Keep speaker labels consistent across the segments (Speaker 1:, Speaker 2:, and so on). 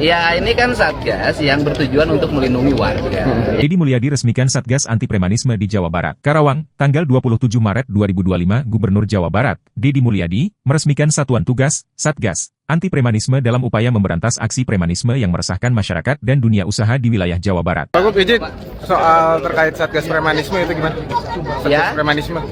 Speaker 1: Ya, ini kan Satgas yang bertujuan untuk melindungi warga.
Speaker 2: Deddy Mulyadi resmikan Satgas Anti Premanisme di Jawa Barat. Karawang, tanggal 27 Maret 2025, Gubernur Jawa Barat, Deddy Mulyadi, meresmikan satuan tugas, Satgas Anti Premanisme dalam upaya memberantas aksi premanisme yang meresahkan masyarakat dan dunia usaha di wilayah Jawa Barat.
Speaker 3: Pak Gub, izin soal terkait Satgas Premanisme itu gimana? Satgas Premanisme.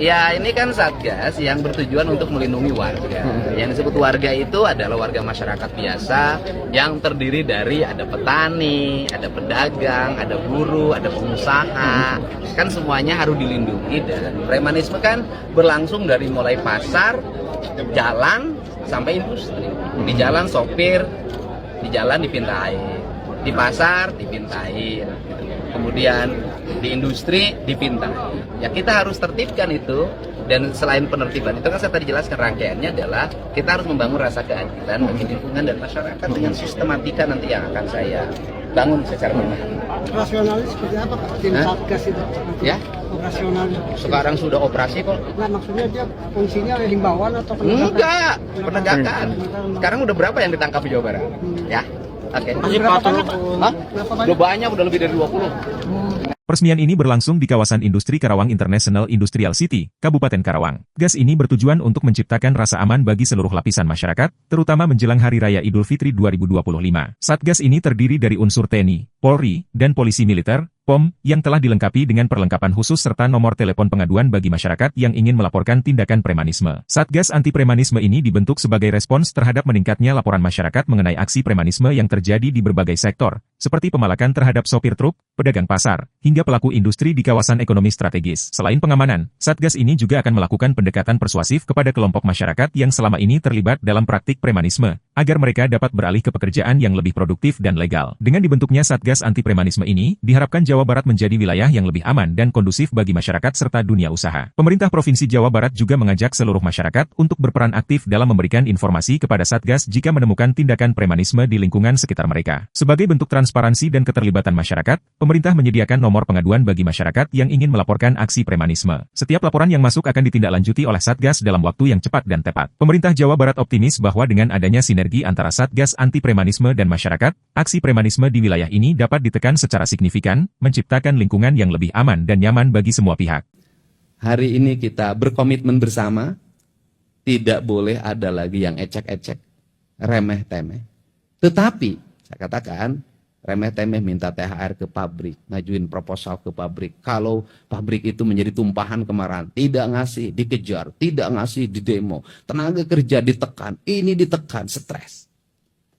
Speaker 1: Ya, ini kan Satgas yang bertujuan untuk melindungi warga. Yang disebut warga itu adalah warga masyarakat biasa yang terdiri dari ada petani, ada pedagang, ada buruh, ada pengusaha. Kan semuanya harus dilindungi, dan premanisme kan berlangsung dari mulai pasar, jalan, sampai industri. Di jalan sopir, di jalan dipintai, di pasar dipintai, kemudian di industri dipintai. Ya, kita harus tertibkan itu. Dan selain penertiban itu kan saya tadi jelaskan, rangkaiannya adalah kita harus membangun rasa keadilan bagi lingkungan dan masyarakat dengan sistematika nanti yang akan saya bangun secara permanen.
Speaker 4: Operasionalnya seperti apa Pak? Tim Satgas itu?
Speaker 1: Ya,
Speaker 4: Operasionalnya.
Speaker 1: sekarang sudah operasi kok.
Speaker 4: Nah, maksudnya dia fungsinya himbauan atau penegakan?
Speaker 1: Enggak, penegakan. Sekarang udah berapa yang ditangkap di Jawa Barat? Ya, oke.
Speaker 4: Berapa banyak, Pak?
Speaker 1: Hah?
Speaker 4: Berapa banyak?
Speaker 1: Udah banyak, udah lebih dari 20.
Speaker 2: Peresmian ini berlangsung di kawasan industri Karawang International Industrial City, Kabupaten Karawang. Gas ini bertujuan untuk menciptakan rasa aman bagi seluruh lapisan masyarakat, terutama menjelang Hari Raya Idul Fitri 2025. Satgas ini terdiri dari unsur TNI, Polri, dan Polisi Militer, POM, yang telah dilengkapi dengan perlengkapan khusus serta nomor telepon pengaduan bagi masyarakat yang ingin melaporkan tindakan premanisme. Satgas Anti Premanisme ini dibentuk sebagai respons terhadap meningkatnya laporan masyarakat mengenai aksi premanisme yang terjadi di berbagai sektor, seperti pemalakan terhadap sopir truk, pedagang pasar, hingga pelaku industri di kawasan ekonomi strategis. Selain pengamanan, Satgas ini juga akan melakukan pendekatan persuasif kepada kelompok masyarakat yang selama ini terlibat dalam praktik premanisme, agar mereka dapat beralih ke pekerjaan yang lebih produktif dan legal. Dengan dibentuknya Satgas Anti Premanisme ini, diharapkan Jawa Barat menjadi wilayah yang lebih aman dan kondusif bagi masyarakat serta dunia usaha. Pemerintah Provinsi Jawa Barat juga mengajak seluruh masyarakat untuk berperan aktif dalam memberikan informasi kepada Satgas jika menemukan tindakan premanisme di lingkungan sekitar mereka. Sebagai bentuk transparansi dan keterlibatan masyarakat, pemerintah menyediakan nomor pengaduan bagi masyarakat yang ingin melaporkan aksi premanisme. Setiap laporan yang masuk akan ditindaklanjuti oleh Satgas dalam waktu yang cepat dan tepat. Pemerintah Jawa Barat optimis bahwa dengan adanya sinergi antara Satgas Anti Premanisme dan masyarakat, aksi premanisme di wilayah ini dapat ditekan secara signifikan, menciptakan lingkungan yang lebih aman dan nyaman bagi semua pihak.
Speaker 5: Hari ini kita berkomitmen bersama, tidak boleh ada lagi yang ecek-ecek, remeh-temeh. Tetapi, saya katakan, remeh-temeh minta THR ke pabrik, ngajuin proposal ke pabrik. Kalau pabrik itu menjadi tumpahan kemarahan, tidak ngasih, dikejar, tidak ngasih, di demo. Tenaga kerja ditekan, ini ditekan, stres.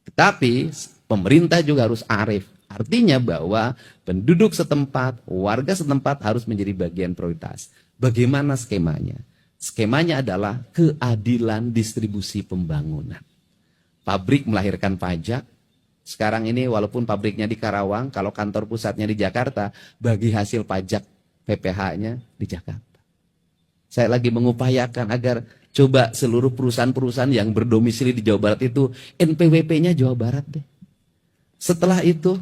Speaker 5: Tetapi, pemerintah juga harus arif. Artinya bahwa penduduk setempat, warga setempat harus menjadi bagian prioritas. Bagaimana skemanya? Skemanya adalah keadilan distribusi pembangunan. Pabrik melahirkan pajak. Sekarang ini walaupun pabriknya di Karawang, kalau kantor pusatnya di Jakarta, bagi hasil pajak PPh-nya di Jakarta. Saya lagi mengupayakan agar coba seluruh perusahaan-perusahaan yang berdomisili di Jawa Barat itu NPWP-nya Jawa Barat deh. Setelah itu,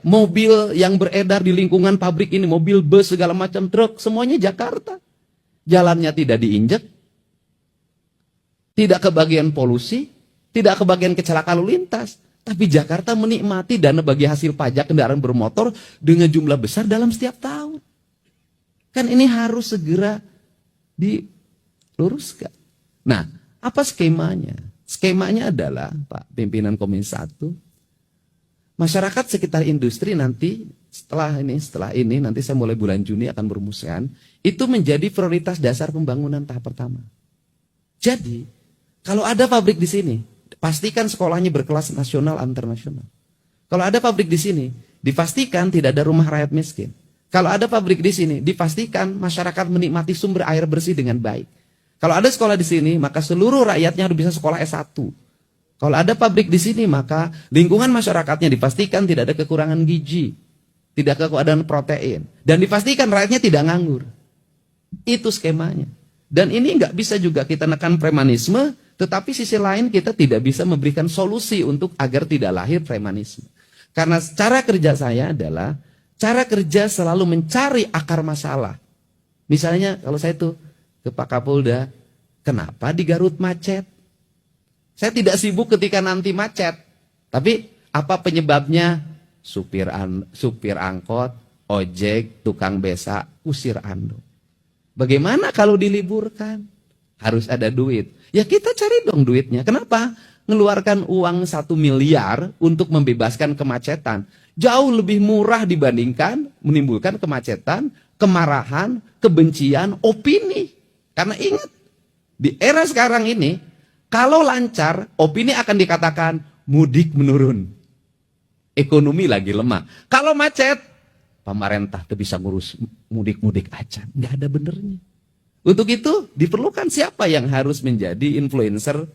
Speaker 5: mobil yang beredar di lingkungan pabrik ini, mobil bus segala macam, truk, semuanya Jakarta. Jalannya tidak diinjek, tidak kebagian polusi, tidak kebagian kecelakaan lalu lintas. Tapi Jakarta menikmati dana bagi hasil pajak kendaraan bermotor dengan jumlah besar dalam setiap tahun. Kan ini harus segera diluruskan. Nah, apa skemanya? Skemanya adalah, Pak Pimpinan Komisi 1, masyarakat sekitar industri nanti setelah ini nanti saya mulai bulan Juni akan merumuskan itu menjadi prioritas dasar pembangunan tahap pertama. Jadi kalau ada pabrik di sini, pastikan sekolahnya berkelas nasional internasional. Kalau ada pabrik di sini, dipastikan tidak ada rumah rakyat miskin. Kalau ada pabrik di sini, dipastikan masyarakat menikmati sumber air bersih dengan baik. Kalau ada sekolah di sini, maka seluruh rakyatnya harus bisa sekolah S1. Kalau ada pabrik di sini, maka lingkungan masyarakatnya dipastikan tidak ada kekurangan gizi, tidak kekurangan protein, dan dipastikan rakyatnya tidak nganggur. Itu skemanya. Dan ini nggak bisa juga kita nekan premanisme, tetapi sisi lain kita tidak bisa memberikan solusi untuk agar tidak lahir premanisme. Karena cara kerja saya adalah cara kerja selalu mencari akar masalah. Misalnya kalau saya tuh ke Pak Kapolda, kenapa di Garut macet? Saya tidak sibuk ketika nanti macet. Tapi apa penyebabnya? Supir angkot, ojek, tukang beca, usir ando. Bagaimana kalau diliburkan? Harus ada duit. Ya kita cari dong duitnya. Kenapa? Ngeluarkan uang 1 miliar untuk membebaskan kemacetan. Jauh lebih murah dibandingkan menimbulkan kemacetan, kemarahan, kebencian, opini. Karena ingat, di era sekarang ini, kalau lancar, opini akan dikatakan mudik menurun. Ekonomi lagi lemah. Kalau macet, pemerintah tuh bisa ngurus mudik-mudik aja. Nggak ada benernya. Untuk itu, diperlukan siapa yang harus menjadi influencer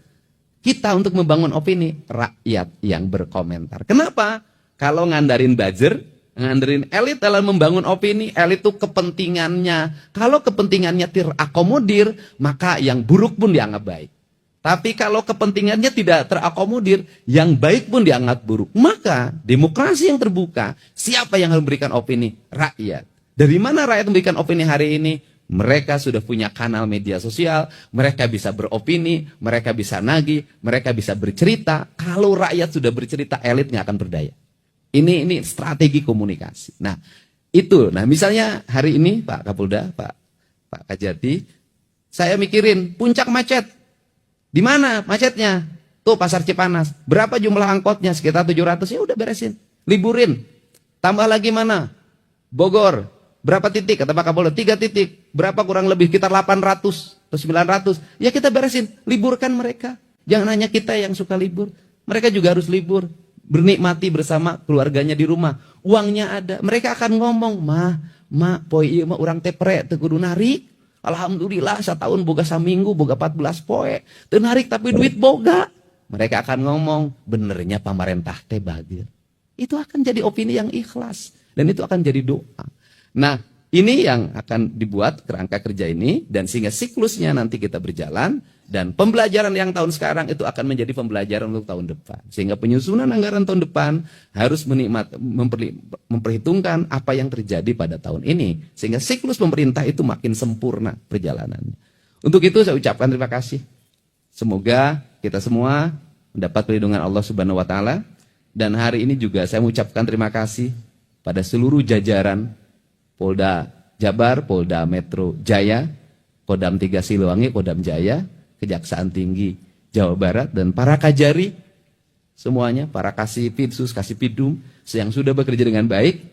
Speaker 5: kita untuk membangun opini? Rakyat yang berkomentar. Kenapa? Kalau ngandarin buzzer, ngandarin elit dalam membangun opini, elit itu kepentingannya. Kalau kepentingannya terakomodir, maka yang buruk pun dianggap baik. Tapi kalau kepentingannya tidak terakomodir, yang baik pun dianggap buruk. Maka demokrasi yang terbuka, siapa yang harus memberikan opini? Rakyat. Dari mana rakyat memberikan opini hari ini? Mereka sudah punya kanal media sosial, mereka bisa beropini, mereka bisa nagih, mereka bisa bercerita. Kalau rakyat sudah bercerita, elit nggak akan berdaya. Ini strategi komunikasi. Nah, itu. Nah, misalnya hari ini Pak Kapolda, Pak Kajati, saya mikirin puncak macet. Di mana macetnya? Tuh Pasar Cipanas. Berapa jumlah angkotnya? Sekitar 700. Ya udah beresin. Liburin. Tambah lagi mana? Bogor. Berapa titik? Kata Pak Kapolda, 3 titik. Berapa kurang lebih? Sekitar 800 atau 900. Ya kita beresin. Liburkan mereka. Jangan hanya kita yang suka libur. Mereka juga harus libur. Bernikmati bersama keluarganya di rumah. Uangnya ada. Mereka akan ngomong, mah, poi ieu mah urang teh pre teu kudu narik. Alhamdulillah setahun boga saminggu, boga 14 poe. Teu narik tapi duit boga. Mereka akan ngomong, benernya pemerintah teh bagir. Itu akan jadi opini yang ikhlas. Dan itu akan jadi doa. Nah, ini yang akan dibuat kerangka kerja ini. Dan sehingga siklusnya nanti kita berjalan. Dan pembelajaran yang tahun sekarang itu akan menjadi pembelajaran untuk tahun depan. Sehingga penyusunan anggaran tahun depan harus memperhitungkan apa yang terjadi pada tahun ini. Sehingga siklus pemerintah itu makin sempurna perjalanannya. Untuk itu saya ucapkan terima kasih. Semoga kita semua mendapat perlindungan Allah Subhanahu wa Ta'ala. Dan hari ini juga saya mengucapkan terima kasih pada seluruh jajaran Polda Jabar, Polda Metro Jaya, Kodam 3 Siliwangi, Kodam Jaya, Kejaksaan Tinggi Jawa Barat, dan para kajari semuanya, para kasipidsus, kasipidum yang sudah bekerja dengan baik.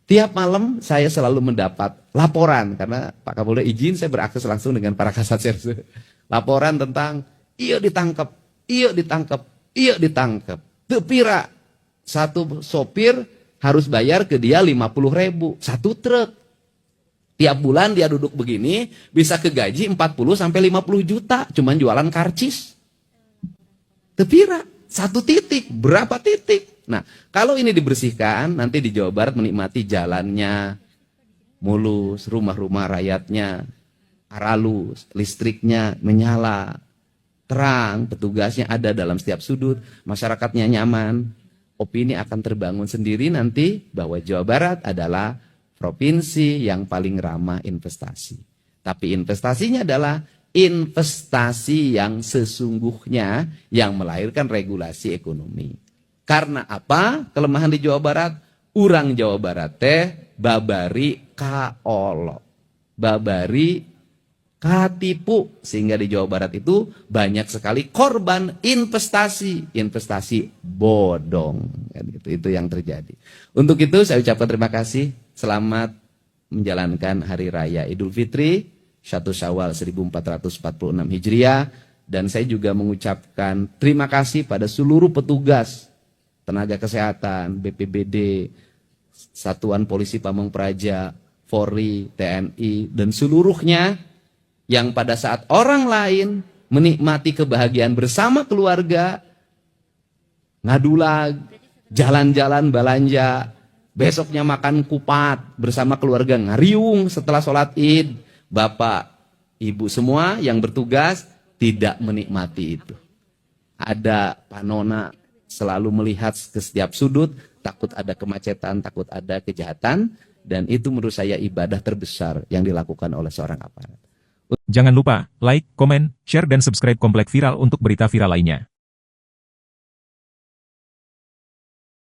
Speaker 5: Tiap malam saya selalu mendapat laporan, karena Pak Kapolda izin saya berakses langsung dengan para kasat serse. Laporan tentang, iya ditangkap, iya ditangkap, iya ditangkap. Tepira, satu sopir harus bayar ke dia 50.000, satu truk. Tiap bulan dia duduk begini, bisa kegaji 40 sampai 50 juta, cuman jualan karcis. Tepira, satu titik, berapa titik? Nah, kalau ini dibersihkan, nanti di Jawa Barat menikmati jalannya mulus, rumah-rumah rakyatnya halus, listriknya menyala, terang, petugasnya ada dalam setiap sudut, masyarakatnya nyaman. Opini akan terbangun sendiri nanti bahwa Jawa Barat adalah provinsi yang paling ramah investasi. Tapi investasinya adalah investasi yang sesungguhnya yang melahirkan regulasi ekonomi. Karena apa? Kelemahan di Jawa Barat, urang Jawa Barat teh babari kaolo. Babari katipu, sehingga di Jawa Barat itu banyak sekali korban investasi bodong, kan gitu. Itu yang terjadi. Untuk itu saya ucapkan terima kasih. Selamat menjalankan Hari Raya Idul Fitri 1 Syawal 1446 Hijriah, dan saya juga mengucapkan terima kasih pada seluruh petugas tenaga kesehatan, BPBD, Satuan Polisi Pamong Praja, Polri, TNI, dan seluruhnya yang pada saat orang lain menikmati kebahagiaan bersama keluarga, ngadulag, jalan-jalan belanja, besoknya makan kupat bersama keluarga, ngariung setelah sholat id, bapak, ibu semua yang bertugas tidak menikmati itu. Ada panona selalu melihat ke setiap sudut, takut ada kemacetan, takut ada kejahatan, dan itu menurut saya ibadah terbesar yang dilakukan oleh seorang aparat.
Speaker 2: Jangan lupa like, komen, share dan subscribe Komplek Viral untuk berita viral lainnya.